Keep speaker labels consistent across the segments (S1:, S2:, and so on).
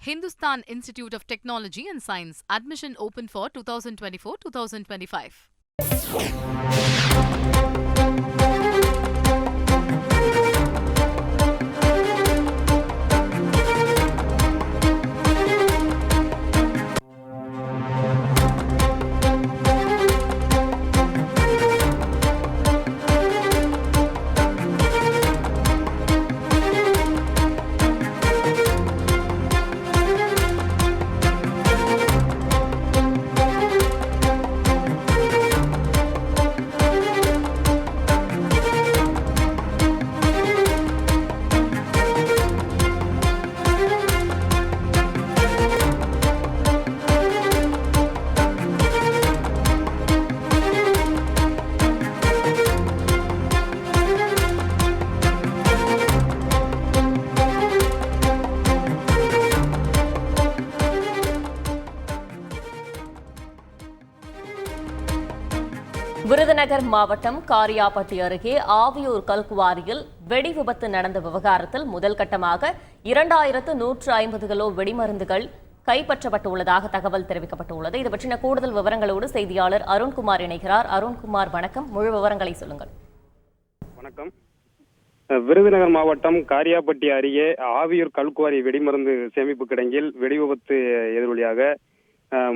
S1: Hindustan Institute of Technology and Science. Admission open for 2024-2025.
S2: Virudhunagar மாவட்டம் காரியாபட்டி அருகே ஆவியூர் கல்குவாரியில் வெடி விபத்து நடந்த விவகாரத்தில் முதல் கட்டமாக 2150 கிலோ வெடிமருந்துகள் கைப்பற்றப்பட்டுள்ளதாக தகவல் தெரிவிக்கப்பட்டுள்ளது. இது பற்றின கூடுதல் விவரங்களோடு செய்தியாளர் அருண்குமார் இணைகிறார். அருண்குமார், வணக்கம். முழு விவரங்களை சொல்லுங்கள்.
S3: வணக்கம். விருதுநகர் மாவட்டம் காரியாபட்டி அருகே ஆவியூர் கல்குவாரி வெடிமருந்து சேமிப்பு கிடங்கில் வெடி விபத்து எதிரொலியாக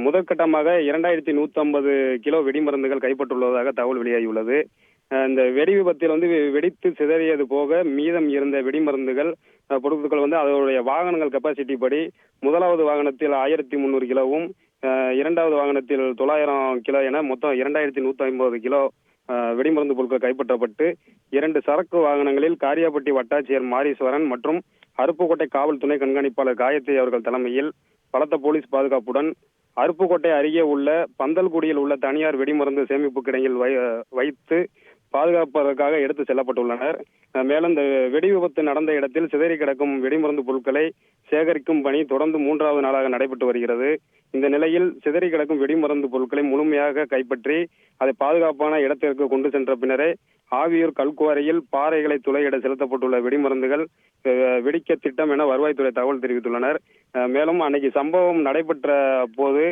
S3: முதற்கட்டமாக 2150 கிலோ வெடிமருந்துகள் கைப்பற்றுள்ளதாக தகவல் வெளியாகியுள்ளது. இந்த வெடி விபத்தில் வெடித்து சிதறியது போக மீதம் இருந்த வெடிமருந்துகள் பொருட்கள் அதனுடைய வாகனங்கள் கெப்பாசிட்டி படி முதலாவது வாகனத்தில் 1300 கிலோவும் இரண்டாவது வாகனத்தில் 900 கிலோ என மொத்தம் 2150 கிலோ வெடிமருந்து பொருட்கள் கைப்பற்றப்பட்டு 2 சரக்கு வாகனங்களில் காரியாபட்டி வட்டாட்சியர் மாரீஸ்வரன் மற்றும் அருப்புக்கோட்டை காவல் துணை கண்காணிப்பாளர் காயத்ரி அவர்கள் தலைமையில் பலத்த போலீஸ் பாதுகாப்புடன் அருப்புக்கோட்டை அருகே உள்ள பந்தல்குடியில் உள்ள தனியார் வெடிமருந்து சேமிப்பு கிடங்கில் வைத்து பாதுகாப்பதற்காக எடுத்து செல்லப்பட்டுள்ளனர். மேலும் இந்த வெடி விபத்து நடந்த இடத்தில் சிதறி கிடக்கும் வெடிமருந்து பொருட்களை சேகரிக்கும் பணி தொடர்ந்து 3வது நாளாக நடைபெற்று வருகிறது. இந்த நிலையில் சிதறி கிடக்கும் வெடிமருந்து பொருட்களை முழுமையாக கைப்பற்றி அதை பாதுகாப்பான இடத்திற்கு கொண்டு சென்ற பின்னரே ஆவியூர் கல்குவாரியில் பாறைகளை துளையிட செலுத்தப்பட்டுள்ள வெடிமருந்துகள் வெடிக்க திட்டம் என வருவாய்த்துறை தகவல் தெரிவித்துள்ளனர். மேலும் அன்னைக்கு சம்பவம் நடைபெற்ற போது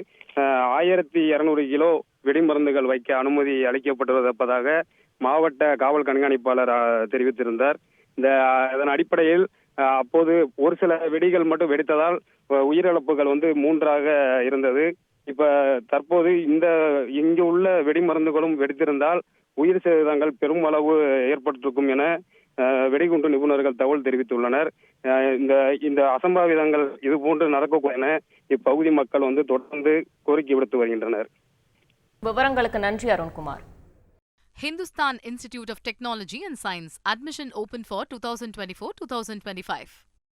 S3: 1200 கிலோ வெடிமருந்துகள் வைக்க அனுமதி அளிக்கப்பட்டிருப்பதாக மாவட்ட காவல் கண்காணிப்பாளர் தெரிவித்திருந்தார். இதன் அடிப்படையில் அப்போது ஒரு சில வெடிகள் மட்டும் வெடித்ததால் உயிரிழப்புகள் 3ஆக இருந்தது. இப்ப தற்போது இங்கு உள்ள வெடிமருந்துகளும் வெடித்திருந்தால் உயிர் சேதங்கள் பெரும் அளவு ஏற்பட்டிருக்கும் என வெடிகுண்டு நிபுணர்கள் தகவல் தெரிவித்துள்ளனர். இந்த அசம்பாவிதங்கள் இதுபோன்று நடக்கக்கூடாது என இப்பகுதி மக்கள் தொடர்ந்து கோரிக்கை விடுத்து வருகின்றனர்.
S2: விவரங்களுக்கு நன்றி Arunkumar.
S1: Hindustan Institute of Technology and Science. Admission open for 2024-2025.